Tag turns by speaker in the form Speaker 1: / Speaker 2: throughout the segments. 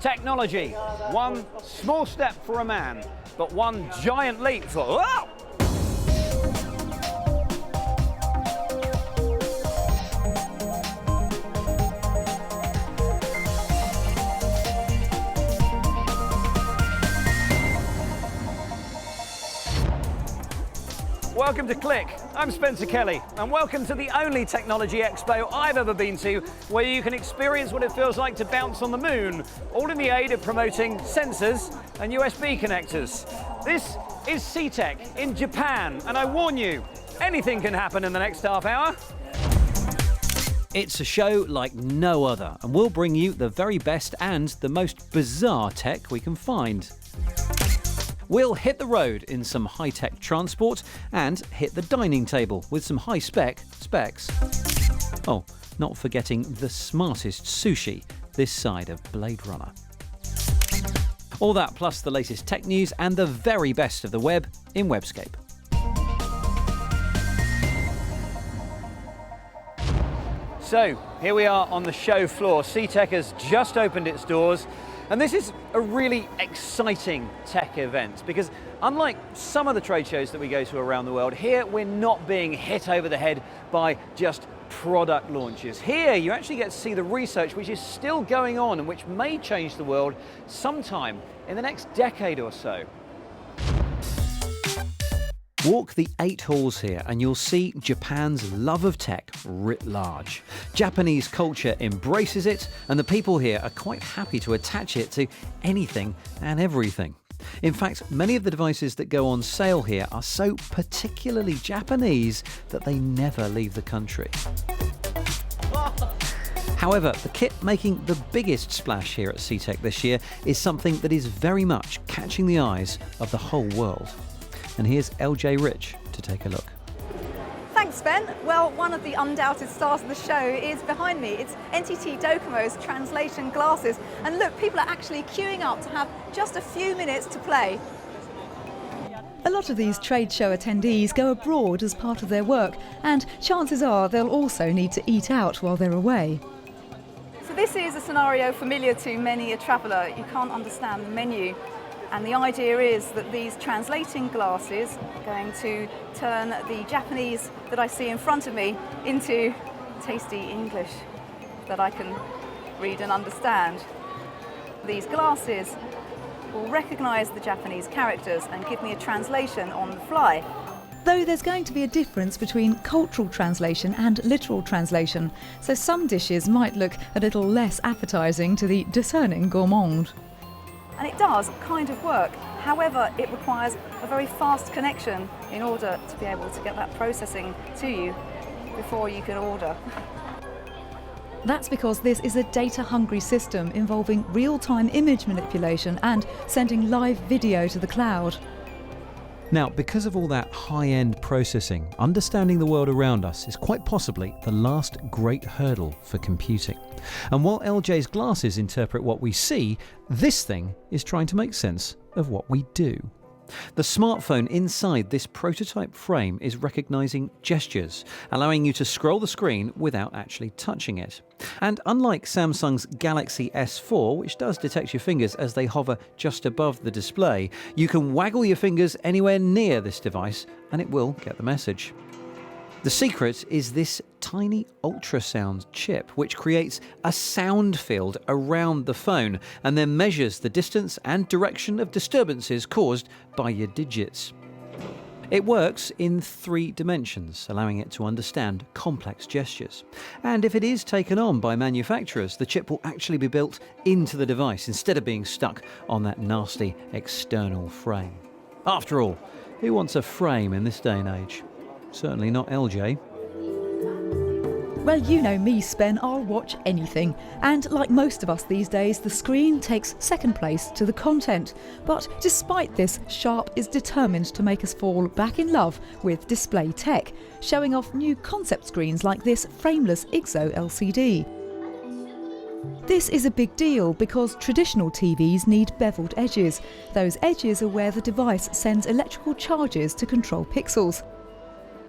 Speaker 1: Technology, one small step for a man, but one giant leap for... Oh! Welcome to Click. I'm Spencer Kelly, and welcome to the only technology expo I've ever been to where you can experience what it feels like to bounce on the moon, all in the aid of promoting sensors and USB connectors. This is CTech in Japan, and I warn you, anything can happen in the next half hour. It's a show like no other, and we'll bring you the very best and the most bizarre tech we can find. We'll hit the road in some high-tech transport and hit the dining table with some high-spec specs. Oh, not forgetting the smartest sushi this side of Blade Runner. All that plus the latest tech news and the very best of the web in Webscape. So, here we are on the show floor. CTech has just opened its doors. And this is a really exciting tech event because unlike some of the trade shows that we go to around the world, here we're not being hit over the head by just product launches. Here you actually get to see the research which is still going on and which may change the world sometime in the next decade or so. Walk the 8 halls here and you'll see Japan's love of tech writ large. Japanese culture embraces it, and the people here are quite happy to attach it to anything and everything. In fact, many of the devices that go on sale here are so particularly Japanese that they never leave the country. However, the kit making the biggest splash here at CTech this year is something that is very much catching the eyes of the whole world. And here's LJ Rich to take a look.
Speaker 2: Thanks, Ben. Well, one of the undoubted stars of the show is behind me. It's NTT Docomo's translation glasses. And look, people are actually queuing up to have just a few minutes to play.
Speaker 3: A lot of these trade show attendees go abroad as part of their work, and chances are they'll also need to eat out while they're away.
Speaker 2: So this is a scenario familiar to many a traveller. You can't understand the menu. And the idea is that these translating glasses are going to turn the Japanese that I see in front of me into tasty English that I can read and understand. These glasses will recognise the Japanese characters and give me a translation on the fly.
Speaker 3: Though there's going to be a difference between cultural translation and literal translation, so some dishes might look a little less appetising to the discerning gourmand.
Speaker 2: And it does kind of work. However, it requires a very fast connection in order to be able to get that processing to you before you can order.
Speaker 3: That's because this is a data-hungry system involving real-time image manipulation and sending live video to the cloud.
Speaker 1: Now, because of all that high-end processing, understanding the world around us is quite possibly the last great hurdle for computing. And while LJ's glasses interpret what we see, this thing is trying to make sense of what we do. The smartphone inside this prototype frame is recognizing gestures, allowing you to scroll the screen without actually touching it. And unlike Samsung's Galaxy S4, which does detect your fingers as they hover just above the display, you can waggle your fingers anywhere near this device and it will get the message. The secret is this tiny ultrasound chip, which creates a sound field around the phone and then measures the distance and direction of disturbances caused by your digits. It works in 3 dimensions, allowing it to understand complex gestures. And if it is taken on by manufacturers, the chip will actually be built into the device instead of being stuck on that nasty external frame. After all, who wants a frame in this day and age? Certainly not LJ.
Speaker 3: Well, you know me, Spen, I'll watch anything. And like most of us these days, the screen takes second place to the content. But despite this, Sharp is determined to make us fall back in love with display tech, showing off new concept screens like this frameless IGZO LCD. This is a big deal because traditional TVs need beveled edges. Those edges are where the device sends electrical charges to control pixels.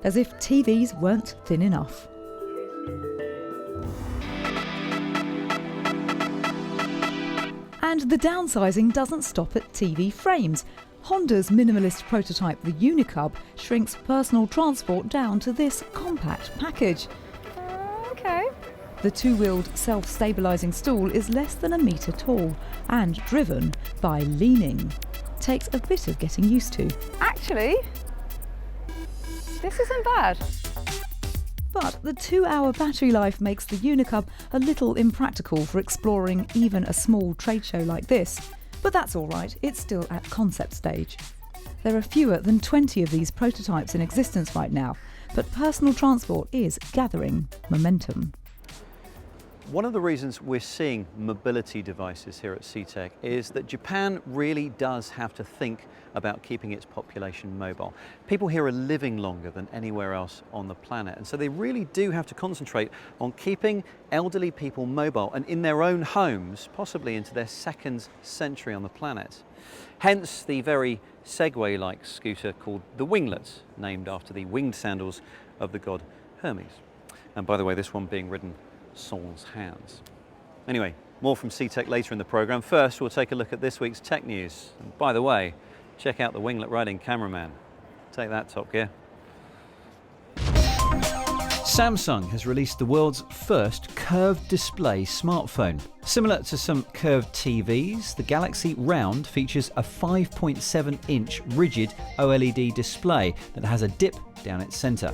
Speaker 3: As if TVs weren't thin enough. And the downsizing doesn't stop at TV frames. Honda's minimalist prototype, the Eunuch, shrinks personal transport down to this compact package.
Speaker 2: Okay.
Speaker 3: The two-wheeled self-stabilising stool is less than a metre tall and driven by leaning. Takes a bit of getting used to.
Speaker 2: Actually, this isn't bad.
Speaker 3: But the 2-hour battery life makes the Eunuch a little impractical for exploring even a small trade show like this. But that's all right, it's still at concept stage. There are fewer than 20 of these prototypes in existence right now, but personal transport is gathering momentum.
Speaker 1: One of the reasons we're seeing mobility devices here at CTEC is that Japan really does have to think about keeping its population mobile. People here are living longer than anywhere else on the planet, and so they really do have to concentrate on keeping elderly people mobile and in their own homes, possibly into their second century on the planet. Hence the very Segway-like scooter called the Winglet, named after the winged sandals of the god Hermes. And by the way, this one being ridden sans hands. Anyway, more from CTEC later in the programme. First, we'll take a look at this week's tech news. And by the way, check out the Winglet riding cameraman. Take that, Top Gear. Samsung has released the world's first curved display smartphone. Similar to some curved TVs, the Galaxy Round features a 5.7-inch rigid OLED display that has a dip down its centre.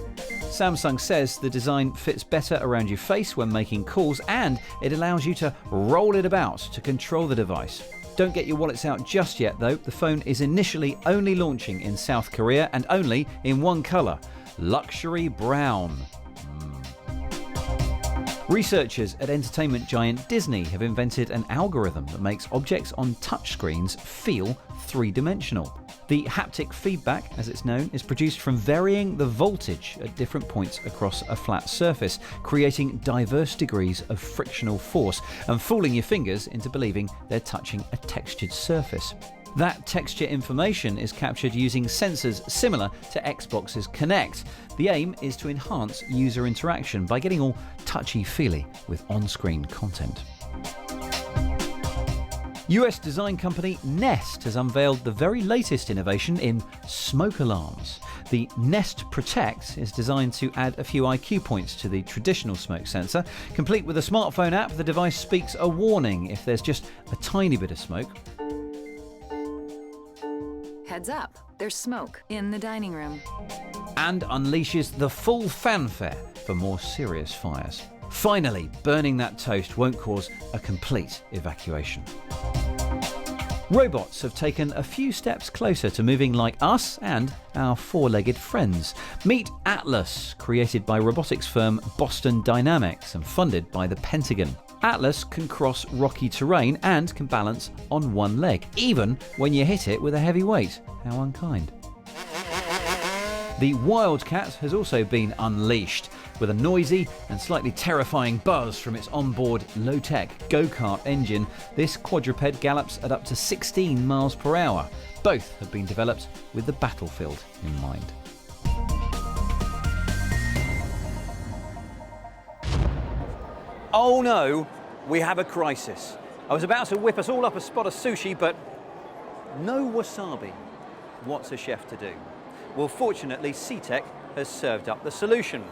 Speaker 1: Samsung says the design fits better around your face when making calls, and it allows you to roll it about to control the device. Don't get your wallets out just yet though. The phone is initially only launching in South Korea and only in one colour, luxury brown. Researchers at entertainment giant Disney have invented an algorithm that makes objects on touchscreens feel three-dimensional. The haptic feedback, as it's known, is produced from varying the voltage at different points across a flat surface, creating diverse degrees of frictional force and fooling your fingers into believing they're touching a textured surface. That texture information is captured using sensors similar to Xbox's Kinect. The aim is to enhance user interaction by getting all touchy-feely with on-screen content. US design company Nest has unveiled the very latest innovation in smoke alarms. The Nest Protect is designed to add a few IQ points to the traditional smoke sensor. Complete with a smartphone app, the device speaks a warning if there's just a tiny bit of smoke.
Speaker 4: Heads up, there's smoke in the dining room.
Speaker 1: And unleashes the full fanfare for more serious fires. Finally, burning that toast won't cause a complete evacuation. Robots have taken a few steps closer to moving like us and our four-legged friends. Meet Atlas, created by robotics firm Boston Dynamics and funded by the Pentagon. Atlas can cross rocky terrain and can balance on one leg, even when you hit it with a heavy weight. How unkind. The Wildcat has also been unleashed. With a noisy and slightly terrifying buzz from its onboard low-tech go-kart engine, this quadruped gallops at up to 16 miles per hour. Both have been developed with the battlefield in mind. Oh no, we have a crisis. I was about to whip us all up a spot of sushi, but no wasabi. What's a chef to do? Well, fortunately, CTEC has served up the solution.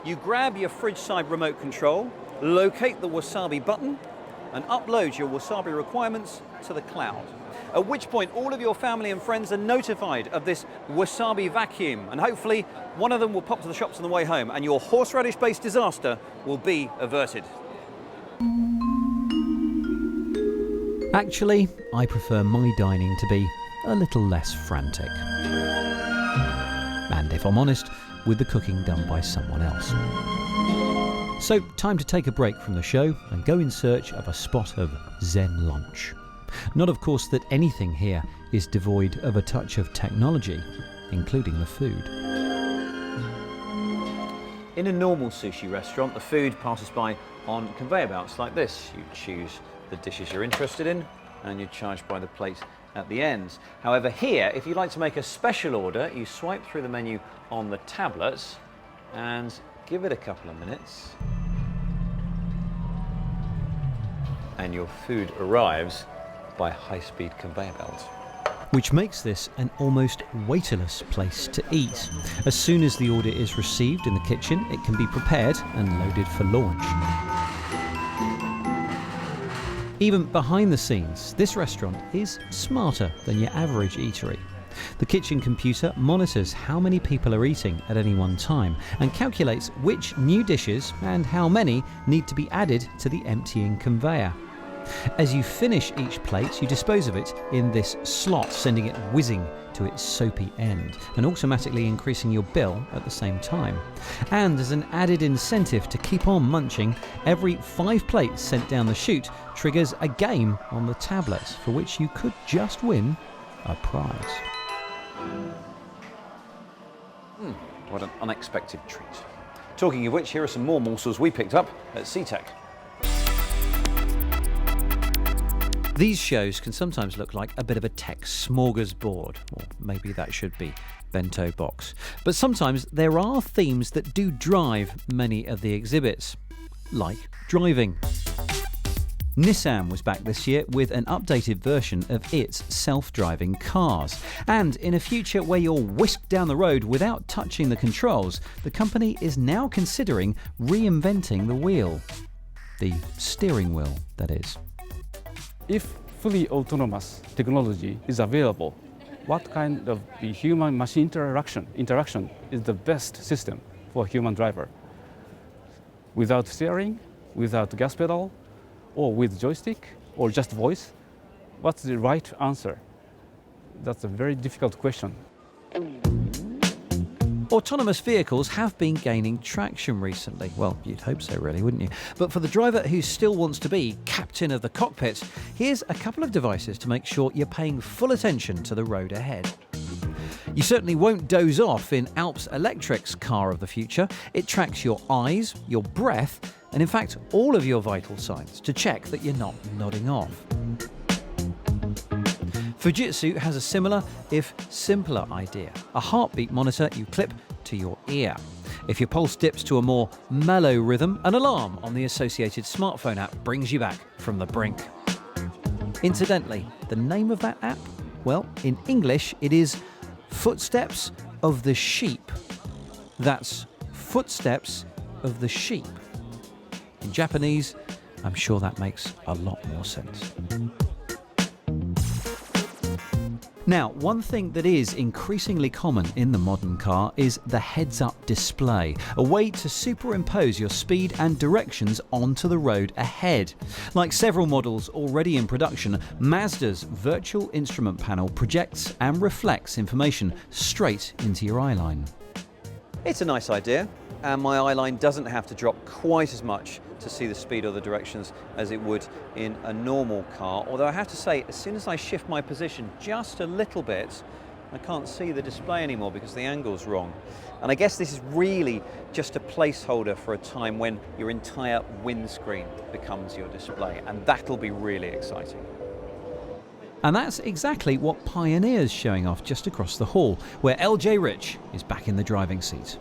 Speaker 1: You grab your fridge side remote control, locate the wasabi button, and upload your wasabi requirements to the cloud. At which point all of your family and friends are notified of this wasabi vacuum, and hopefully one of them will pop to the shops on the way home and your horseradish-based disaster will be averted. Actually, I prefer my dining to be a little less frantic. And if I'm honest, with the cooking done by someone else. So, time to take a break from the show and go in search of a spot of Zen lunch. Not, of course, that anything here is devoid of a touch of technology, including the food. In a normal sushi restaurant, the food passes by on conveyor belts like this. You choose the dishes you're interested in, and you're charged by the plate at the ends. However, here, if you'd like to make a special order, you swipe through the menu on the tablets and give it a couple of minutes, and your food arrives
Speaker 5: by a high-speed conveyor belt.
Speaker 1: Which makes this an almost weightless place to eat. As soon as the order is received in the kitchen, it can be prepared and loaded for launch. Even behind the scenes, this restaurant is smarter than your average eatery. The kitchen computer monitors how many people are eating at any one time and calculates which new dishes and how many need to be added to the emptying conveyor. As you finish each plate, you dispose of it in this slot, sending it whizzing to its soapy end and automatically increasing your bill at the same time. And as an added incentive to keep on munching, every 5 plates sent down the chute triggers a game on the tablet for which you could just win a prize.
Speaker 5: What an unexpected treat. Talking of which, here are some more morsels we picked up at SeaTech.
Speaker 1: These shows can sometimes look like a bit of a tech smorgasbord, or maybe that should be bento box. But sometimes there are themes that do drive many of the exhibits, like driving. Nissan was back this year with an updated version of its self-driving cars. And in a future where you're whisked down the road without touching the controls, the company is now considering reinventing the wheel. The steering wheel, that is.
Speaker 6: If fully autonomous technology is available, what kind of the human-machine interaction is the best system for a human driver? Without steering, without gas pedal, or with joystick, or just voice? What's the right answer? That's a very difficult question.
Speaker 1: Autonomous vehicles have been gaining traction recently. Well, you'd hope so really, wouldn't you? But for the driver who still wants to be captain of the cockpit, here's a couple of devices to make sure you're paying full attention to the road ahead. You certainly won't doze off in Alps Electric's car of the future. It tracks your eyes, your breath, and in fact all of your vital signs to check that you're not nodding off. Fujitsu has a similar, if simpler idea, a heartbeat monitor you clip to your ear. If your pulse dips to a more mellow rhythm, an alarm on the associated smartphone app brings you back from the brink. Incidentally, the name of that app? Well, in English it is Footsteps of the Sheep. That's Footsteps of the Sheep. In Japanese, I'm sure that makes a lot more sense. Now, one thing that is increasingly common in the modern car is the heads-up display, a way to superimpose your speed and directions onto the road ahead. Like several models already in production, Mazda's virtual instrument panel projects and reflects information straight into your eyeline.
Speaker 5: It's a nice idea, and my eyeline doesn't have to drop quite as much to see the speed or the directions as it would in a normal car. Although I have to say, as soon as I shift my position just a little bit, I can't see the display anymore because the angle's wrong. And I guess this is really just a placeholder for a time when your entire windscreen becomes your display, and that'll be really exciting.
Speaker 1: And that's exactly what Pioneer's showing off just across the hall, where LJ Rich is back in the driving seat.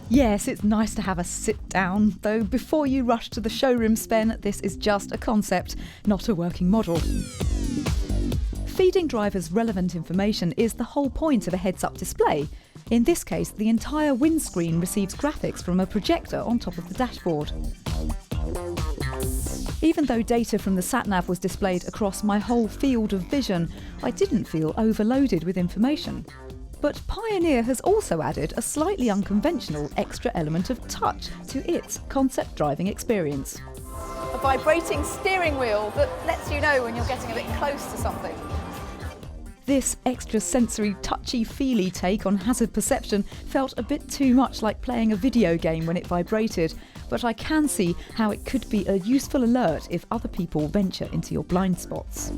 Speaker 3: Yes, it's nice to have a sit down, though before you rush to the showroom, Spen, this is just a concept, not a working model. Feeding drivers relevant information is the whole point of a heads-up display. In this case, the entire windscreen receives graphics from a projector on top of the dashboard. Even though data from the sat-nav was displayed across my whole field of vision, I didn't feel overloaded with information. But Pioneer has also added a slightly unconventional extra element of touch to its concept driving experience.
Speaker 2: A vibrating steering wheel that lets you know when you're getting a bit close to something.
Speaker 3: This extra sensory touchy-feely take on hazard perception felt a bit too much like playing a video game when it vibrated, but I can see how it could be a useful alert if other people venture into your blind spots.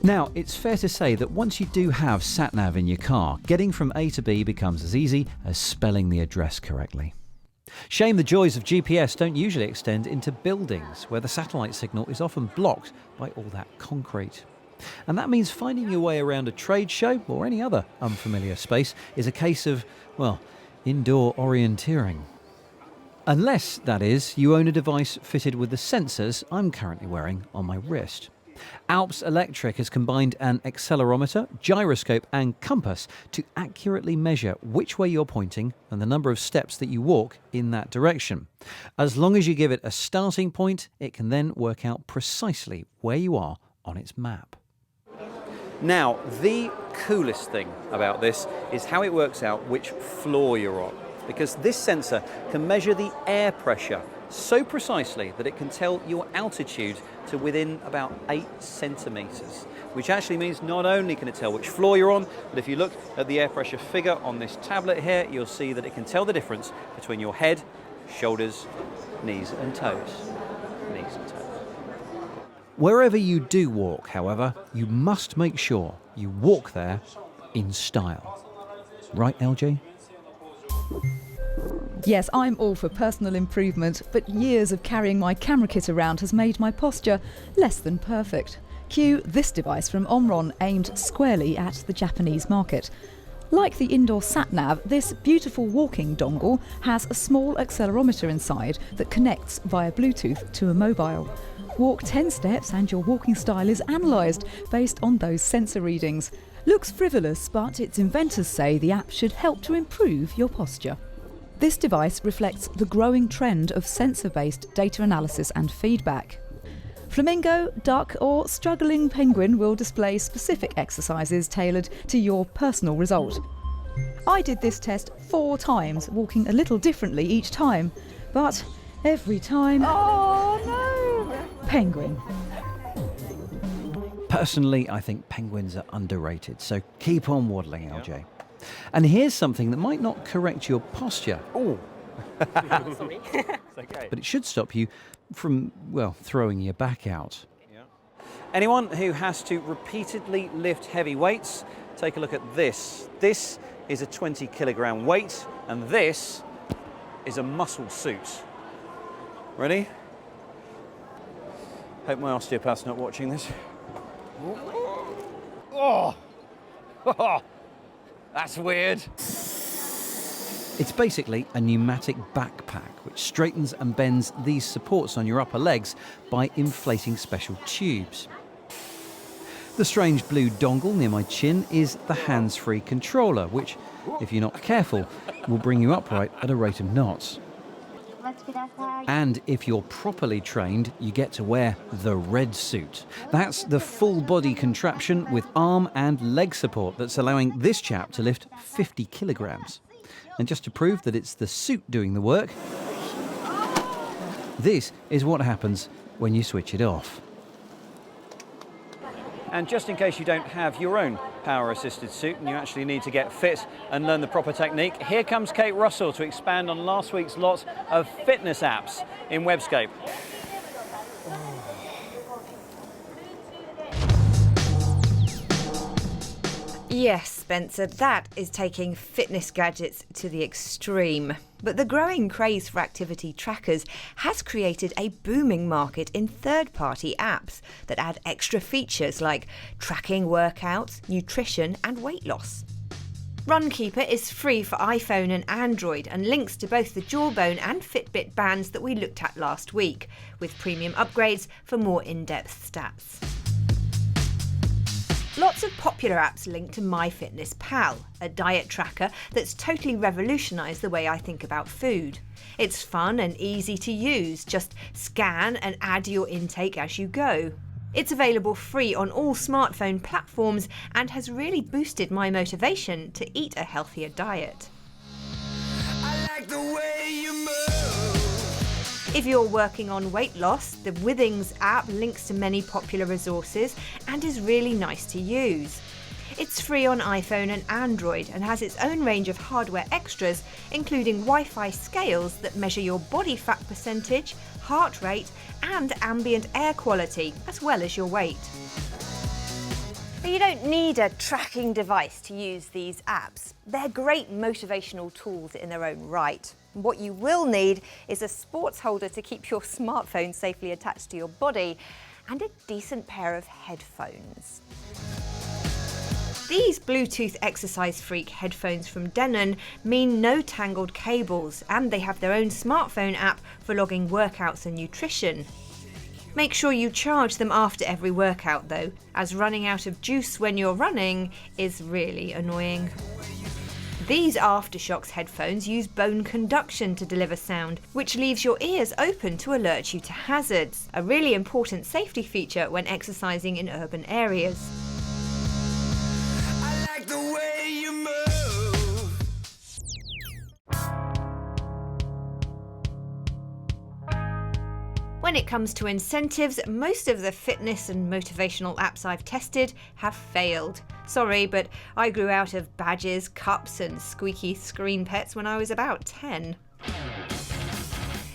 Speaker 1: Now, it's fair to say that once you do have sat-nav in your car, getting from A to B becomes as easy as spelling the address correctly. Shame the joys of GPS don't usually extend into buildings, where the satellite signal is often blocked by all that concrete. And that means finding your way around a trade show or any other unfamiliar space is a case of, well, indoor orienteering. Unless, that is, you own a device fitted with the sensors I'm currently wearing on my wrist. Alps Electric has combined an accelerometer, gyroscope and compass to accurately measure which way you're pointing and the number of steps that you walk in that direction. As long as you give it a starting point, it can then work out precisely where you are on its map.
Speaker 5: Now, the coolest thing about this is how it works out which floor you're on, because this sensor can measure the air pressure so precisely that it can tell your altitude to within about 8 centimetres, which actually means not only can it tell which floor you're on, but if you look at the air pressure figure on this tablet here, you'll see that it can tell the difference between your head, shoulders, knees and toes. Knees and toes.
Speaker 1: Wherever you do walk, however, you must make sure you walk there in style. Right, LJ?
Speaker 3: Yes, I'm all for personal improvement, but years of carrying my camera kit around has made my posture less than perfect. Cue this device from Omron aimed squarely at the Japanese market. Like the indoor sat-nav, this beautiful walking dongle has a small accelerometer inside that connects via Bluetooth to a mobile. Walk 10 steps and your walking style is analysed based on those sensor readings. Looks frivolous, but its inventors say the app should help to improve your posture. This device reflects the growing trend of sensor-based data analysis and feedback. Flamingo, duck or struggling penguin will display specific exercises tailored to your personal result. I did this test 4 times, walking a little differently each time, but every time...
Speaker 2: Oh no!
Speaker 3: Penguin.
Speaker 1: Personally, I think penguins are underrated, so keep on waddling, LJ. And here's something that might not correct your posture.
Speaker 5: Oh,
Speaker 2: Sorry.
Speaker 5: it's okay.
Speaker 1: But it should stop you from, well, throwing your back out.
Speaker 5: Anyone who has to repeatedly lift heavy weights, take a look at this. This is a 20 kilogram weight, and this is a muscle suit. Ready? Hope my osteopath's not watching this. Oh! That's weird.
Speaker 1: It's basically a pneumatic backpack which straightens and bends these supports on your upper legs by inflating special tubes. The strange blue dongle near my chin is the hands-free controller, which, if you're not careful, will bring you upright at a rate of knots. And if you're properly trained, you get to wear the red suit. That's the full-body contraption with arm and leg support that's allowing this chap to lift 50 kilograms. And just to prove that it's the suit doing the work, this is what happens when you switch it off.
Speaker 5: And just in case you don't have your own power-assisted suit and you actually need to get fit and learn the proper technique, here comes Kate Russell to expand on last week's lot of fitness apps in Webscape.
Speaker 7: Yes, Spencer, that is taking fitness gadgets to the extreme. But the growing craze for activity trackers has created a booming market in third-party apps that add extra features like tracking workouts, nutrition and weight loss. Runkeeper is free for iPhone and Android and links to both the Jawbone and Fitbit bands that we looked at last week, with premium upgrades for more in-depth stats. Lots of popular apps link to MyFitnessPal, a diet tracker that's totally revolutionised the way I think about food. It's fun and easy to use, just scan and add your intake as you go. It's available free on all smartphone platforms and has really boosted my motivation to eat a healthier diet.
Speaker 8: I like the way you move.
Speaker 7: If you're working on weight loss, the Withings app links to many popular resources and is really nice to use. It's free on iPhone and Android and has its own range of hardware extras, including Wi-Fi scales that measure your body fat percentage, heart rate and ambient air quality, as well as your weight. But you don't need a tracking device to use these apps. They're great motivational tools in their own right. What you will need is a sports holder to keep your smartphone safely attached to your body and a decent pair of headphones. These Bluetooth Exercise Freak headphones from Denon mean no tangled cables, and they have their own smartphone app for logging workouts and nutrition. Make sure you charge them after every workout though, as running out of juice when you're running is really annoying. These Aftershocks headphones use bone conduction to deliver sound, which leaves your ears open to alert you to hazards, a really important safety feature when exercising in urban areas.
Speaker 8: I like the way you move.
Speaker 7: When it comes to incentives, most of the fitness and motivational apps I've tested have failed. Sorry, but I grew out of badges, cups and squeaky screen pets when I was about 10.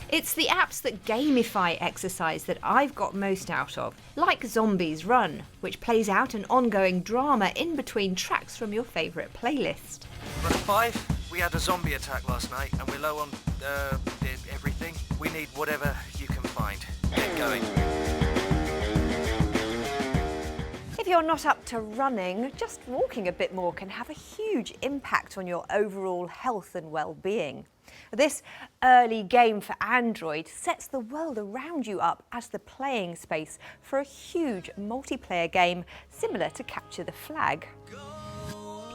Speaker 7: It's the apps that gamify exercise that I've got most out of, like Zombies Run, which plays out an ongoing drama in between tracks from your favourite playlist.
Speaker 9: Run 5, we had a zombie attack last night and we're low on everything. We need whatever you can find. Get going.
Speaker 7: If you're not up to running, just walking a bit more can have a huge impact on your overall health and well-being. This early game for Android sets the world around you up as the playing space for a huge multiplayer game similar to Capture the Flag.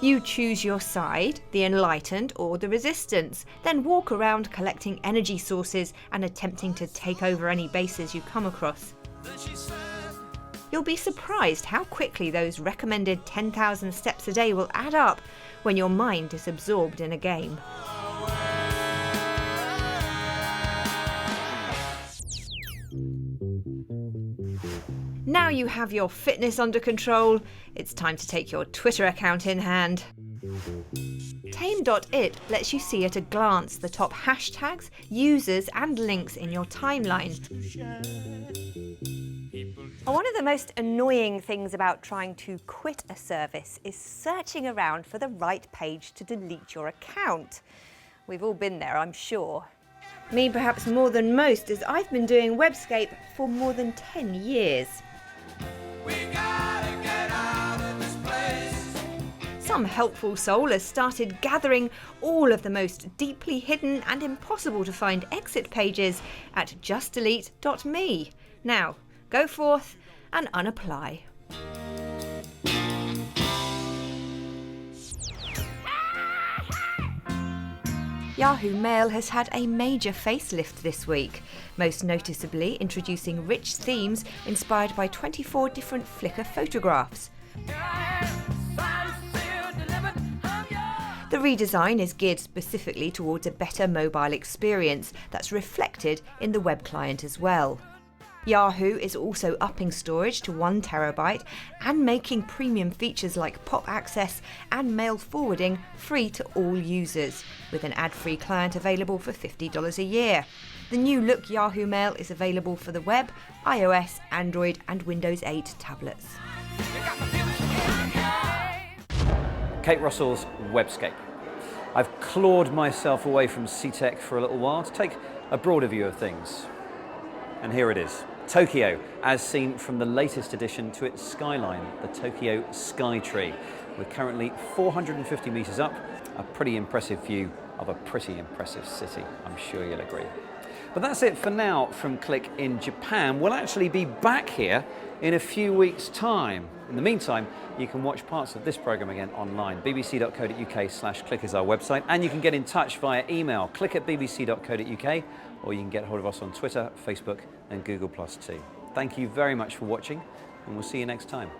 Speaker 7: You choose your side, the Enlightened or the Resistance, then walk around collecting energy sources and attempting to take over any bases you come across. You'll be surprised how quickly those recommended 10,000 steps a day will add up when your mind is absorbed in a game. Now you have your fitness under control, it's time to take your Twitter account in hand. Tame.it lets you see at a glance the top hashtags, users and links in your timeline. One of the most annoying things about trying to quit a service is searching around for the right page to delete your account. We've all been there, I'm sure. Me perhaps more than most, as I've been doing Webscape for more than 10 years. Some helpful soul has started gathering all of the most deeply hidden and impossible to find exit pages at justdelete.me. Now, go forth and unapply. Yahoo Mail has had a major facelift this week, most noticeably introducing rich themes inspired by 24 different Flickr photographs. The redesign is geared specifically towards a better mobile experience that's reflected in the web client as well. Yahoo is also upping storage to 1 terabyte and making premium features like pop access and mail forwarding free to all users, with an ad-free client available for $50 a year. The new look Yahoo Mail is available for the web, iOS, Android and Windows 8 tablets.
Speaker 5: Kate Russell's Webscape. I've clawed myself away from C-Tech for a little while to take a broader view of things. And here it is. Tokyo, as seen from the latest addition to its skyline, the Tokyo Skytree. We're currently 450 metres up, a pretty impressive view of a pretty impressive city, I'm sure you'll agree. But that's it for now from Click in Japan. We'll actually be back here in a few weeks' time. In the meantime, you can watch parts of this programme again online. bbc.co.uk/click is our website, and you can get in touch via email, click@bbc.co.uk, or you can get hold of us on Twitter, Facebook and Google+ too. Thank you very much for watching, and we'll see you next time.